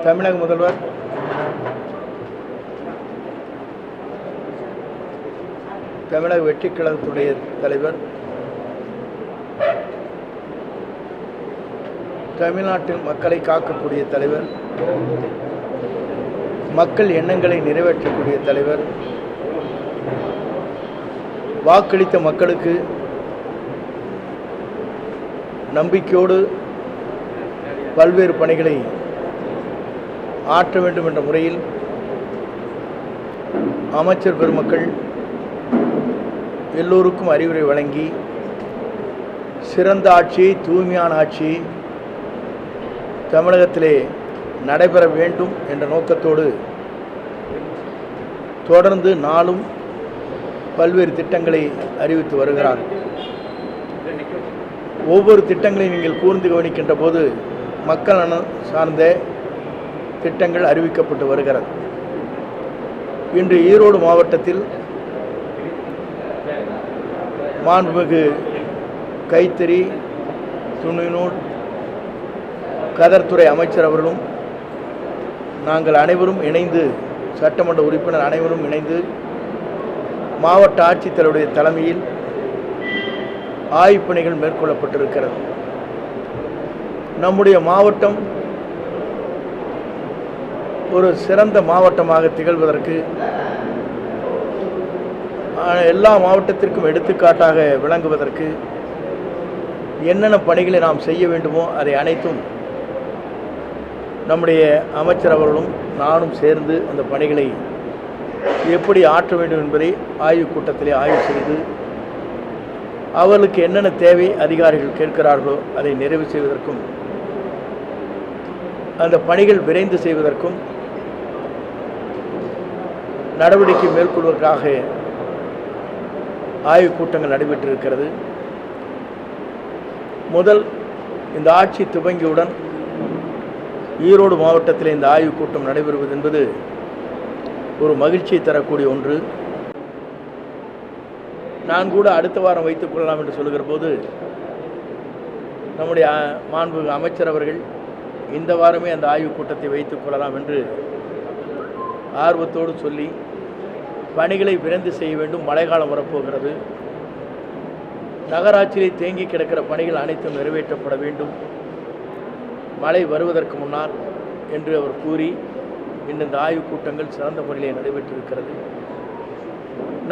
தமிழக முதல்வர் தமிழக வெற்றிக் கழகத்துடைய தலைவர், தமிழ்நாட்டில் மக்களை காக்கக்கூடிய தலைவர், மக்கள் எண்ணங்களை நிறைவேற்றக்கூடிய தலைவர், வாக்களித்த மக்களுக்கு நம்பிக்கையோடு பல்வேறு பணிகளை ஆற்ற வேண்டும் என்ற முறையில் அமைச்சர் பெருமக்கள் எல்லோருக்கும் அறிவுரை வழங்கி சிறந்த ஆட்சியை, தூய்மையான ஆட்சியை தமிழகத்திலே நடைபெற வேண்டும் என்ற நோக்கத்தோடு தொடர்ந்து நாளும் பல்வேறு திட்டங்களை அறிவித்து வருகிறார். ஒவ்வொரு திட்டங்களையும் நீங்கள் கூர்ந்து கவனிக்கின்ற போது மக்கள் நலன் சார்ந்த திட்டங்கள் அறிவிக்கப்பட்டு வருகிறது. இன்று ஈரோடு மாவட்டத்தில் மாண்புமிகு கைத்தறி, துணிநூல், கதர்துறை அமைச்சர் அவர்களும் நாங்கள் அனைவரும் இணைந்து, சட்டமன்ற உறுப்பினர் அனைவரும் இணைந்து மாவட்ட ஆட்சித்தலைவருடைய தலைமையில் ஆய்வுப் பணிகள் மேற்கொள்ளப்பட்டிருக்கிறது. நம்முடைய மாவட்டம் ஒரு சிறந்த மாவட்டமாக திகழ்வதற்கு, எல்லா மாவட்டத்திற்கும் எடுத்துக்காட்டாக விளங்குவதற்கு என்னென்ன பணிகளை நாம் செய்ய வேண்டுமோ அதை அனைத்தும் நம்முடைய அமைச்சர் அவர்களும் நானும் சேர்ந்து அந்த பணிகளை எப்படி ஆற்ற வேண்டும் என்பதை ஆய்வுக் கூட்டத்திலே ஆய்வு செய்து அவர்களுக்கு என்னென்ன தேவை அதிகாரிகள் கேட்கிறார்களோ அதை நிறைவு செய்வதற்கும், அந்த பணிகள் விரைந்து செய்வதற்கும் நடவடிக்கை மேற்கொள்வதற்காக ஆய்வுக் கூட்டங்கள் நடைபெற்றிருக்கிறது. முதல் இந்த ஆட்சி துவங்கியவுடன் ஈரோடு மாவட்டத்தில் இந்த ஆய்வுக் கூட்டம் நடைபெறுவது என்பது ஒரு மகிழ்ச்சியை தரக்கூடிய ஒன்று. நான் கூட அடுத்த வாரம் வைத்துக் கொள்ளலாம் என்று சொல்லுகிற போது நம்முடைய மாண்புமிகு அமைச்சர் அவர்கள் இந்த வாரமே அந்த ஆய்வுக் கூட்டத்தை வைத்துக் கொள்ளலாம் என்று ஆர்வத்தோடு சொல்லி பணிகளை விரைந்து செய்ய வேண்டும். மழைக்காலம் வரப்போகிறது, நகராட்சியிலே தேங்கி கிடக்கிற பணிகள் அனைத்தும் நிறைவேற்றப்பட வேண்டும் மழை வருவதற்கு முன்னால் என்று அவர் கூறி இந்த ஆய்வுக் கூட்டங்கள் சிறந்த முறையிலே நடைபெற்றிருக்கிறது.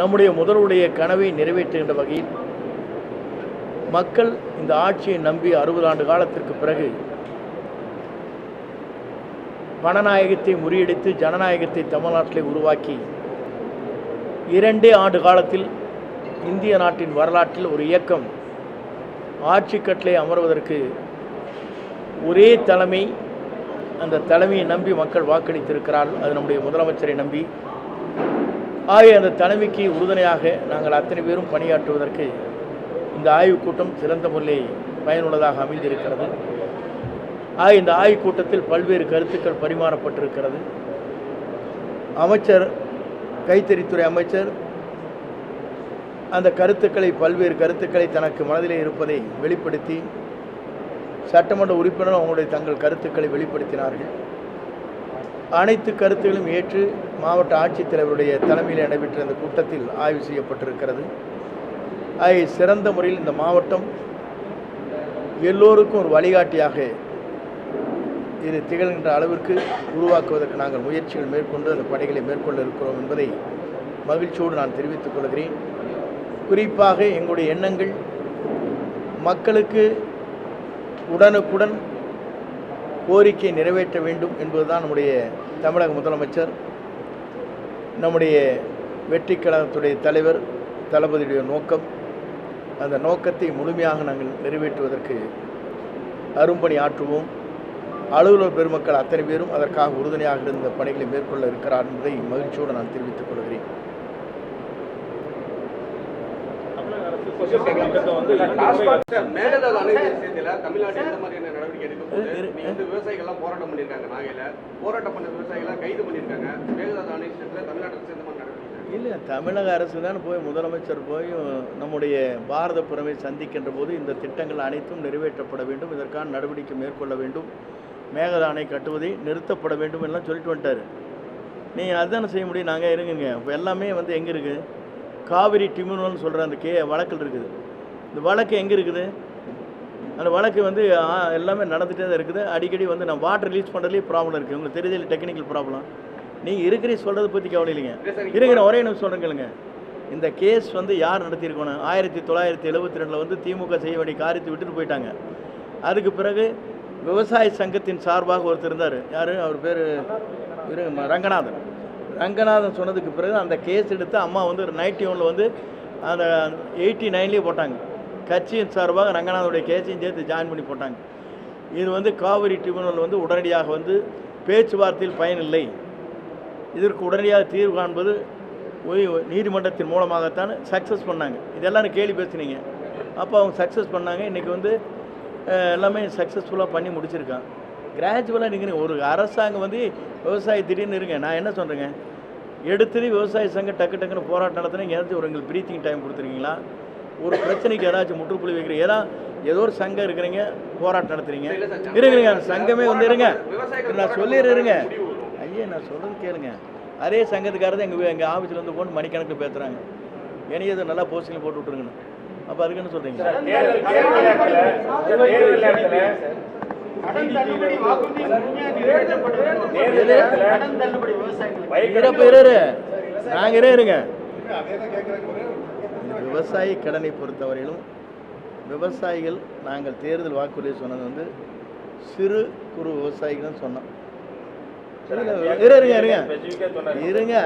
நம்முடைய முதல்வருடைய கனவை நிறைவேற்றுகின்ற வகையில் மக்கள் இந்த ஆட்சியை நம்பி 60 ஆண்டு காலத்திற்கு பிறகு பணநாயகத்தை முறியடித்து ஜனநாயகத்தை தமிழ்நாட்டிலே உருவாக்கி 2 ஆண்டு காலத்தில் இந்திய நாட்டின் வரலாற்றில் ஒரு இயக்கம் ஆட்சி கட்டளை அமர்வதற்கு ஒரே தலைமை, அந்த தலைமையை நம்பி மக்கள் வாக்களித்திருக்கிறார்கள். அது நம்முடைய முதலமைச்சரை நம்பி. ஆகிய அந்த தலைமைக்கு உறுதுணையாக நாங்கள் அத்தனை பேரும் பணியாற்றுவதற்கு இந்த ஆய்வுக் கூட்டம் சிறந்த முறையில் பயனுள்ளதாக அமைந்திருக்கிறது. இந்த ஆய்வுக் கூட்டத்தில் பல்வேறு கருத்துக்கள் பரிமாறப்பட்டிருக்கிறது. அமைச்சர், கைத்தறித்துறை அமைச்சர் அந்த கருத்துக்களை, பல்வேறு கருத்துக்களை தனக்கு மனதிலே இருப்பதை வெளிப்படுத்தி சட்டமன்ற உறுப்பினரும் அவங்களுடைய தங்கள் கருத்துக்களை வெளிப்படுத்தினார்கள். அனைத்து கருத்துகளும் ஏற்று மாவட்ட ஆட்சித்தலைவருடைய தலைமையில் நடைபெற்ற இந்த கூட்டத்தில் ஆய்வு செய்யப்பட்டிருக்கிறது. சிறந்த முறையில் இந்த மாவட்டம் எல்லோருக்கும் ஒரு வழிகாட்டியாக இது திகழ்கின்ற அளவிற்கு உருவாக்குவதற்கு நாங்கள் முயற்சிகள் மேற்கொண்டு அந்த பணிகளை மேற்கொள்ள இருக்கிறோம் என்பதை மகிழ்ச்சியோடு நான் தெரிவித்துக் கொள்கிறேன். குறிப்பாக எங்களுடைய எண்ணங்கள் மக்களுக்கு உடனுக்குடன் கோரிக்கை நிறைவேற்ற வேண்டும் என்பதுதான் நம்முடைய தமிழக முதலமைச்சர், நம்முடைய வெற்றிக் கழகத்துடைய தலைவர் தளபதியுடைய நோக்கம். அந்த நோக்கத்தை முழுமையாக நாங்கள் நிறைவேற்றுவதற்கு அரும்பணி ஆற்றுவோம். அலுவலர் பெருமக்கள் அத்தனை பேரும் அதற்காக உறுதுணையாக இருந்த பணிகளை மேற்கொள்ள இருக்கிறார் என்பதை மகிழ்ச்சியோடு நான் தெரிவித்துக் கொள்கிறேன். இல்லை, தமிழக அரசு தான் போய் முதலமைச்சர் போய் நம்முடைய பாரத பிரதமரை சந்திக்கின்ற போது இந்த திட்டங்கள் அனைத்தும் நிறைவேற்றப்பட வேண்டும், இதற்கான நடவடிக்கை மேற்கொள்ள வேண்டும், மேகதாது அணை கட்டுவதை நிறுத்தப்பட வேண்டும் எல்லாம் சொல்லிட்டு வந்துட்டார். நீங்கள் அதுதானே செய்ய முடியும். நாங்கள் இருங்குங்க. இப்போ எல்லாமே வந்து எங்கே இருக்குது? காவிரி டிரிபியூனல்னு சொல்கிற அந்த வழக்கில் இருக்குது. இந்த வழக்கு எங்கே இருக்குது? அந்த வழக்கு வந்து எல்லாமே நடந்துகிட்டே தான் இருக்குது. அடிக்கடி வந்து நான் வாட்டர் ரிலீஸ் பண்ணுறதுலேயே ப்ராப்ளம் இருக்குது. உங்களுக்கு தெரிஞ்சதில்லை டெக்னிக்கல் ப்ராப்ளம். நீங்கள் இருக்கிற சொல்கிறத பற்றி கவலை இல்லைங்க. இருக்கிற ஒரே நிமிஷம் சொல்கிறேங்க. இந்த கேஸ் வந்து யார் நடத்தியிருக்கணும்? 1972 வந்து திமுக செய்ய வேண்டிய காரியத்தை விட்டுட்டு போயிட்டாங்க. அதுக்கு பிறகு விவசாய சங்கத்தின் சார்பாக ஒருத்தர் இருந்தார். யார்? அவர் பேர் ரங்கநாதன். ரங்கநாதன் சொன்னதுக்கு பிறகு அந்த கேஸ் எடுத்து அம்மா வந்து 91 வந்து அந்த 89லேயே போட்டாங்க. கட்சியின் சார்பாக ரங்கநாதனுடைய கேஸையும் சேர்த்து ஜாயின் பண்ணி போட்டாங்க. இது வந்து காவிரி டிரிபியூனல் வந்து உடனடியாக வந்து பேச்சுவார்த்தையில் பயனில்லை, இதற்கு உடனடியாக தீர்வு காண்பது நீதிமன்றத்தின் மூலமாகத்தான் சக்ஸஸ் பண்ணாங்க. இதெல்லாம் கேள்வி பேசுனீங்க. அப்போ அவங்க சக்ஸஸ் பண்ணாங்க. இன்றைக்கி வந்து எல்லாமே சக்ஸஸ்ஃபுல்லாக பண்ணி முடிச்சிருக்கான். கிராஜுவலாக நீங்கள் ஒரு அரசாங்கம் வந்து விவசாய திடீர்னு இருங்க. நான் என்ன சொல்கிறேங்க, எடுத்துட்டு விவசாய சங்கம் டக்கு டக்குன்னு போராட்டம் நடத்தினா ஏதாச்சும் ஒரு எங்களுக்கு ப்ரீத்திங் டைம் கொடுத்துருக்கீங்களா? ஒரு பிரச்சனைக்கு ஏதாச்சும் முற்றுப்புள்ளி வைக்கிறீங்க? ஏதோ ஒரு சங்கம் இருக்கிறீங்க, போராட்டம் நடத்துறீங்க. இருங்க, அந்த சங்கமே வந்து இருங்க, நான் சொல்லிடுறேங்க. ஐயா, நான் சொல்கிறது கேளுங்க. அதே சங்கத்துக்காரது எங்கள் ஆஃபீஸில் வந்து போட்டு மணிக்கணக்கில் பேசுகிறாங்க. என்னையே அதை நல்லா போஸ்டிங்கில் போட்டு விட்ருங்கண்ணு. அப்போ அதுக்கு என்ன சொல்கிறீங்க? நாங்கள் இருங்க. விவசாய கடனை பொறுத்தவரையிலும் விவசாயிகள் நாங்கள் தேர்தல் வாக்குறுதி சொன்னது வந்து சிறு குறு விவசாயிகள் சொன்னோம். இருங்க,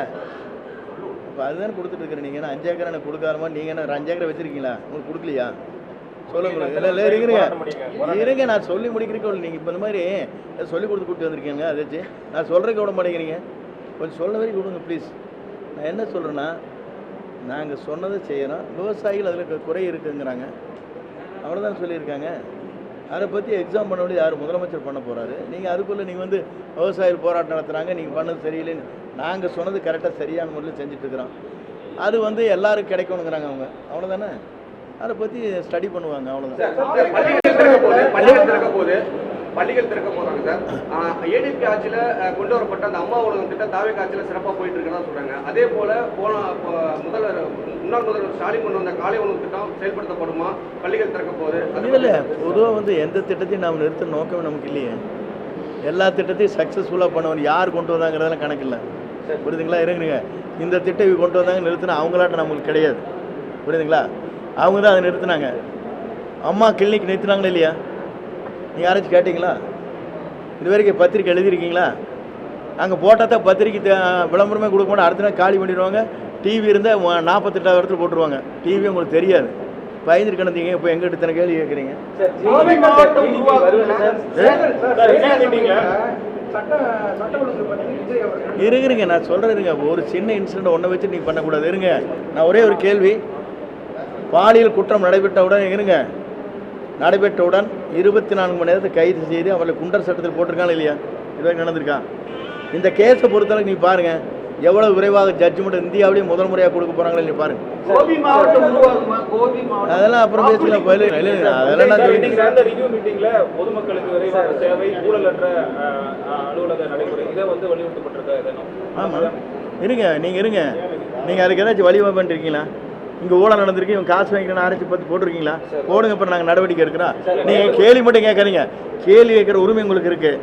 இப்போ அதுதான் கொடுத்துட்டு இருக்கிறேன். நீங்கள் என்ன 5 ஏக்கர் எனக்கு கொடுக்காரமா? நீங்கள் என்ன 5 ஏக்கரை வச்சுருக்கீங்களா? உங்களுக்கு கொடுக்கலையா? சொல்லுங்க. இல்லை இருங்க, நான் சொல்லி முடிக்கிறீங்க. நீங்கள் இப்போ இந்த மாதிரி சொல்லி கொடுத்து கூட்டி வந்திருக்கீங்க. அதாச்சு நான் சொல்கிறதுக்கு விட மாட்டேங்கிறீங்க. கொஞ்சம் சொல்ல வரைக்கும் கொடுங்க ப்ளீஸ். நான் என்ன சொல்கிறேன்னா, நாங்கள் சொன்னதை செய்யறோம். விவசாயிகள் அதில் குறை இருக்குங்கிறாங்க. அவ்வளோதான் சொல்லியிருக்காங்க. அதை பற்றி எக்ஸாம் பண்ண வேண்டியது யார்? முதலமைச்சர் பண்ண போகிறாரு. நீங்கள் அதுக்குள்ளே நீங்கள் வந்து விவசாயிகள் போராட்டம் நடத்துகிறாங்க, நீங்கள் பண்ணது சரியில்லைன்னு. நாங்கள் சொன்னது கரெக்டாக சரியான முறையில் செஞ்சிட்ருக்குறோம். அது வந்து எல்லாருக்கும் கிடைக்கணுங்கிறாங்க அவங்க. அவ்வளோதானே? அதை பற்றி ஸ்டடி பண்ணுவாங்க. அவ்வளோதான். பள்ளிகள் திறக்க போறாங்க சார். ஏடிபி ஆட்சியில் கொண்டு வரப்பட்ட அந்த அம்மா உலகம் திட்டம் தாவே ஆட்சியில் சிறப்பாக போயிட்டு இருக்குன்னு சொல்றாங்க. அதே போல முன்னாள் முதல்வர் ஸ்டாலின் கொண்டு வந்த காலை உணவு திட்டம் செயல்படுத்தப்படுமா? பள்ளிகள் திறக்க போகுது. இல்லை, பொதுவாக வந்து எந்த திட்டத்தையும் நாம் நிறுத்த நோக்கம் நமக்கு இல்லையே. எல்லா திட்டத்தையும் சக்ஸஸ்ஃபுல்லாக பண்ணவன் யார் கொண்டு வந்தாங்கிறதெல்லாம் கணக்கு இல்லை. புரியுதுங்களா? இருங்க, இந்த திட்டம் கொண்டு வந்தாங்க நிறுத்தினா அவங்களாட்ட நம்மளுக்கு கிடையாது. புரியுதுங்களா? அவங்க தான் அதை நிறுத்தினாங்க. அம்மா கிளினிக் நிறுத்தினாங்களா இல்லையா? நீங்கள் யாராச்சும் கேட்டிங்களா? இது வரைக்கும் பத்திரிக்கை எழுதியிருக்கீங்களா? அங்கே போட்டால் தான் பத்திரிக்கை விளம்பரமே கொடுக்க மாட்டோம். அடுத்த நாள் காலி பண்ணிடுவாங்க. டிவி இருந்தால் 48 இடத்துல போட்டுருவாங்க. டிவி உங்களுக்கு தெரியாது. பயந்துட்டு கிடந்தீங்க. இப்போ எங்கிட்ட இத்தனை கேள்வி கேட்குறீங்க. இருங்க, நான் சொல்கிறேங்க. ஒரு சின்ன இன்சிடென்ட் ஒன்றை வச்சு நீங்கள் பண்ணக்கூடாது. இருங்க, நான் ஒரே ஒரு கேள்வி. பாலியல் குற்றம் நடைபெற்றவுடன் 24 மணி நேரத்தை கைது செய்து அவளை குண்டர் சட்டத்தில் போட்டிருக்காங்க இல்லையா? இதுவரை நடந்திருக்கா? இந்த கேஸை பொறுத்தளவுக்கு நீ பாருங்க, எவ்வளவு விரைவாக ஜட்ஜ்மெண்ட் இந்தியாவிலேயே முதல் முறையாக கொடுக்க போறாங்களே நீ பாருங்க. அதெல்லாம் அப்புறம் பேசலாம். அதெல்லாம் ஆமா, இருங்க. நீங்க அதுக்கு ஏதாச்சும் வழிவகை பண்ணிருக்கீங்களா? இங்கே ஊழல் நடந்திருக்கு, இவங்க காசு வாங்கிக்கணும் ஆராய்ச்சி பார்த்து போட்டிருக்கீங்களா? போடுங்க. இப்போ நாங்கள் நடவடிக்கை எடுக்கிறோம். நீங்கள் கேள்வி மட்டும் கேட்குறீங்க. கேள்வி கேட்குற உரிமை உங்களுக்கு இருக்குது.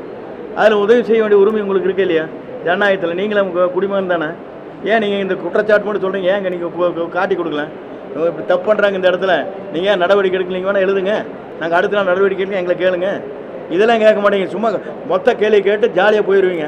அதில் உதவி செய்ய வேண்டிய உரிமை உங்களுக்கு இருக்கு இல்லையா? ஜனநாயகத்தில் நீங்களும் குடிமகன் தானே. ஏன் நீங்கள் இந்த குற்றச்சாட்டு மட்டும் சொல்கிறீங்க? ஏங்க நீங்கள் காட்டி கொடுக்கல? இப்படி தப்பு பண்ணுறாங்க இந்த இடத்துல. நீங்கள் ஏன் நடவடிக்கை எடுக்கலீங்க? வேணால் எழுதுங்க. நாங்கள் அடுத்த நாள் நடவடிக்கை எடுக்க எங்களை கேளுங்க. இதெல்லாம் கேட்க மாட்டீங்க. சும்மா மொத்த கேள்வி கேட்டு ஜாலியாக போயிடுவீங்க.